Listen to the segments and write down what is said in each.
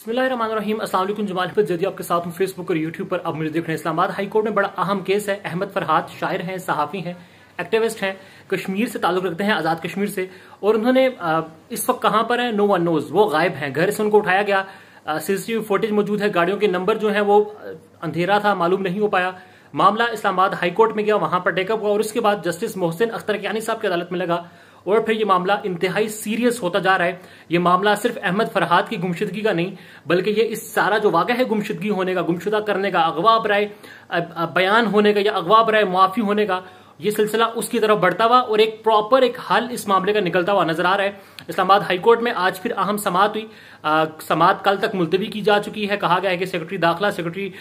बिस्मिल्लाहिर्रहमानिर्रहीम। अस्सलाम वालेकुम। जमाल हिफत जदी आपके साथ हूं फेसबुक और यूट्यूब पर। अब मुझे देख रहे हैं इस्लामाबाद हाई कोर्ट में बड़ा अहम केस है। अहमद फरहाद शायर हैं, सहाफ़ी हैं, एक्टिविस्ट हैं, कश्मीर से ताल्लुक रखते हैं, आज़ाद कश्मीर से। और उन्होंने इस वक्त कहां पर है नो वन नोज, वो गायब हैं। घर से उनको उठाया गया, सीसीटीवी फुटेज मौजूद है, गाड़ियों के नंबर जो है वो अंधेरा था, मालूम नहीं हो पाया। मामला इस्लामाबाद हाई कोर्ट में गया, वहां पर टेकअप हुआ और उसके बाद जस्टिस मोहसिन अख्तर कियानी साहब की अदालत में लगा। और फिर ये मामला इंतहाई सीरियस होता जा रहा है। ये मामला सिर्फ अहमद फरहाद की गुमशुदगी का नहीं, बल्कि ये इस सारा जो वाक़या है गुमशुदगी होने का, गुमशुदा करने का, अगवा बराए बयान होने का या अगवा बराए मुआफी होने का, ये सिलसिला उसकी तरफ बढ़ता हुआ और एक प्रॉपर एक हल इस मामले का निकलता हुआ नजर आ रहा है। इस्लामाबाद हाईकोर्ट में आज फिर अहम समाअत हुई। समाअत कल तक मुलतवी की जा चुकी है। कहा गया है कि सेक्रेटरी दाखिला, सेक्रेटरी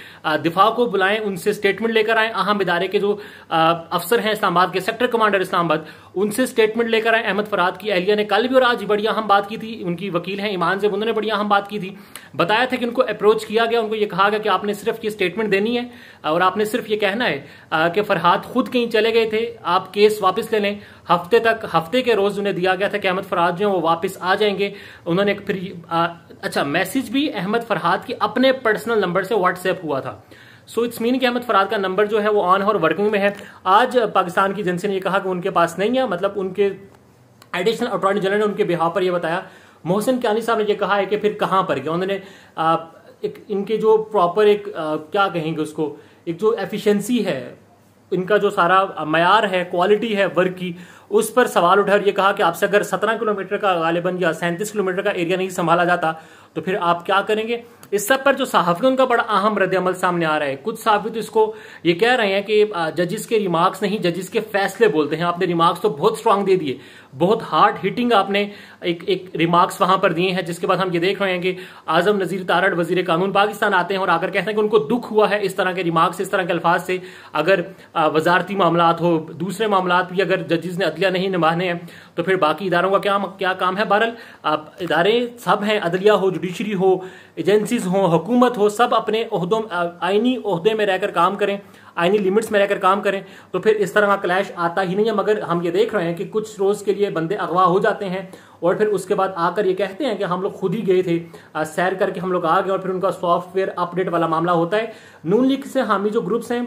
दिफा को बुलाएं, उनसे स्टेटमेंट लेकर आए। अहम इदारे के जो अफसर हैं इस्लामाबाद के, सेक्टर कमांडर इस्लामाबाद, उनसे स्टेटमेंट लेकर आए। अहमद फरहाद की अहलिया ने कल भी और आज बड़ी अहम बात की थी। उनकी वकील हैं ईमान ज़ेब, उन्होंने बड़ी अहम बात की थी। बताया था कि उनको अप्रोच किया गया, उनको ये कहा गया कि आपने सिर्फ ये स्टेटमेंट देनी है और आपने सिर्फ ये कहना है कि फरहाद खुद कहीं चले गए थे, आप केस वापस ले लें। हफ्ते के रोज उन्हें दिया गया था कि अहमद फरहाद जो है वो वापस आ जाएंगे। उन्होंने फिर अच्छा मैसेज भी अहमद फरहाद की अपने पर्सनल नंबर से व्हाट्सएप हुआ था। सो इट्स मीन कि अहमद फरहाद का नंबर जो है वो ऑन है और वर्किंग में है। आज पाकिस्तान की एजेंसी ने यह कहा कि उनके पास नहीं है, मतलब उनके एडिशनल अटॉर्नी जनरल ने उनके बिहाफ पर यह बताया। मोहसिन कियानी साहब ने यह कहा है कि फिर कहां पर गया। उन्होंने एक इनके जो प्रॉपर एक क्या कहेंगे उसको, एक जो एफिशिएंसी है, इनका जो सारा मयार है, क्वालिटी है वर्क की, उस पर सवाल उठा और ये कहा कि आपसे अगर 17 किलोमीटर का गालिबन या 37 किलोमीटर का एरिया नहीं संभाला जाता तो फिर आप क्या करेंगे। इस सब पर जो सहाफ़ी उनका बड़ा अहम रद्द-ए-अमल सामने आ रहा है। कुछ सहाफ़ी तो इसको ये कह रहे हैं कि जजिस के रिमार्क्स नहीं, जजिस के फैसले बोलते हैं। आपने रिमार्क्स तो बहुत स्ट्रांग दे दिए, बहुत हार्ड हिटिंग आपने एक रिमार्क्स वहां पर दिए हैं, जिसके बाद हम ये देख रहे हैं कि आजम नजीर तारड़ वजीर कानून पाकिस्तान आते हैं और आकर कहते हैं कि उनको दुख हुआ है इस तरह के रिमार्क्स, इस तरह के अल्फाज से। अगर वजारती मामलात हो, दूसरे मामलात भी अगर जजिस ने अदलिया नहीं निभाने हैं तो फिर बाकी इदारों का क्या काम है। बहरहाल इदारे सब हैं, अदलिया हो, जुडिशरी हो, एजेंसीज हो, हुकूमत हो, सब अपने ओहदों आईनी ओहदे में रहकर काम करें, आईनी लिमिट्स में रहकर काम करें, तो फिर इस तरह का क्लैश आता ही नहीं है। मगर हम ये देख रहे हैं कि कुछ रोज के लिए बंदे अगवा हो जाते हैं और फिर उसके बाद आकर ये कहते हैं कि हम लोग खुद ही गए थे, सैर करके हम लोग आ गए, और फिर उनका सॉफ्टवेयर अपडेट वाला मामला होता है। नून लीग से हामी जो ग्रुप्स हैं,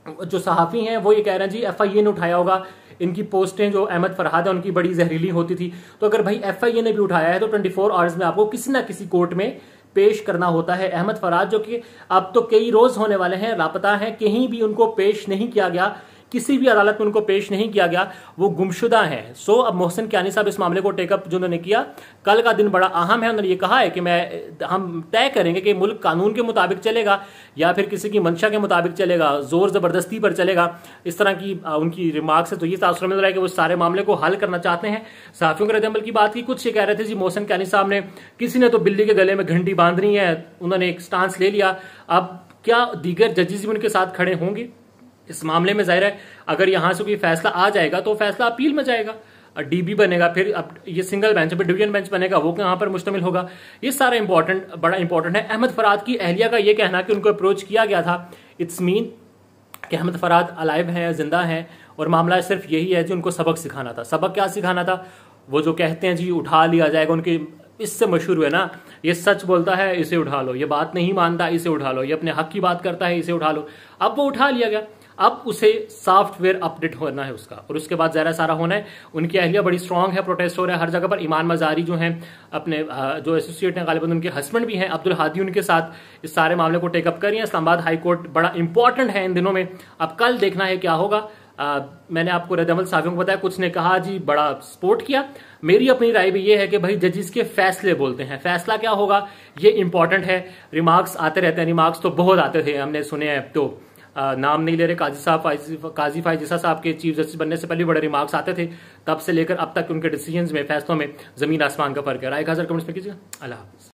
जो सहाफ़ी हैं, वो ये कह रहे हैं जी FIA ने उठाया होगा। इनकी पोस्टें जो अहमद फरहाद है उनकी बड़ी जहरीली होती थी, तो अगर भाई FIA ने भी उठाया है तो 24 आवर्स में आपको किसी ना किसी कोर्ट में पेश करना होता है। अहमद फरहाद जो कि अब तो कई रोज होने वाले हैं, लापता हैं, कहीं भी उनको पेश नहीं किया गया, किसी भी अदालत में उनको पेश नहीं किया गया, वो गुमशुदा हैं। सो अब मोहसिन कियानी साहब इस मामले को टेकअप जो उन्होंने किया, कल का दिन बड़ा अहम है। उन्होंने ये कहा है कि हम तय करेंगे कि मुल्क कानून के मुताबिक चलेगा या फिर किसी की मंशा के मुताबिक चलेगा, जोर जबरदस्ती पर चलेगा। इस तरह की उनकी रिमार्क्स है, तो ये तासुर मिल रहा है कि वो सारे मामले को हल करना चाहते हैं। सहाफियों के रद्द-ए-अमल की बात की, कुछ ये कह रहे थे जी मोहसिन कियानी साहब ने, किसी ने तो बिल्ली के गले में घंटी बांधनी है, उन्होंने एक स्टांस ले लिया। अब क्या दीगर जजेस भी उनके साथ खड़े होंगे इस मामले में? जाहिर है अगर यहां से कोई फैसला आ जाएगा तो फैसला अपील में जाएगा, DB बनेगा, फिर अब ये सिंगल बेंच पे डिवीजन बेंच बनेगा, वो कहां पर मुश्तमिल होगा। ये सारा बड़ा इंपॉर्टेंट है। अहमद फरहाद की अहलिया का ये कहना कि उनको अप्रोच किया गया था, इट्स मीन कि अहमद फरहाद अलाइव हैं, जिंदा हैं, और मामला सिर्फ यही है जी उनको सबक सिखाना था। सबक क्या सिखाना था? वो जो कहते हैं जी उठा लिया जाएगा, उनके इससे मशहूर हुए ना, ये सच बोलता है इसे उठा लो, ये बात नहीं मानता इसे उठा लो, ये अपने हक की बात करता है इसे उठा लो। अब वो उठा लिया गया, अब उसे सॉफ्टवेयर अपडेट होना है उसका, और उसके बाद जरा सारा होना है। उनकी अहलिया बड़ी स्ट्रांग है, प्रोटेस्ट हो रहा है हर जगह पर। ईमान मजारी जो हैं अपने जो एसोसिएट हैं, गालिबन उनके हस्बैंड भी हैं, अब्दुल हादी उनके साथ इस सारे मामले को टेकअप कर रही हैं। इस्लामाबाद हाई कोर्ट बड़ा इंपॉर्टेंट है इन दिनों में। अब कल देखना है क्या होगा। मैंने आपको रद्द-ए-अमल सहाफ़ियों को बताया, कुछ ने कहा जी बड़ा सपोर्ट किया। मेरी अपनी राय भी ये है कि भाई जजिस के फैसले बोलते हैं, फैसला क्या होगा ये इंपॉर्टेंट है। रिमार्क्स आते रहते हैं, रिमार्क्स तो बहुत आते थे, हमने सुने हैं, तो नाम नहीं ले रहे, काजी फायजीसा साहब के चीफ जस्टिस बनने से पहले बड़े रिमार्क्स आते थे, तब से लेकर अब तक उनके डिसीजंस में, फैसलों में जमीन आसमान का फर्क है। राय हाज़िर कमेंट्स में कीजिएगा। अल्लाह हाफ़िज़।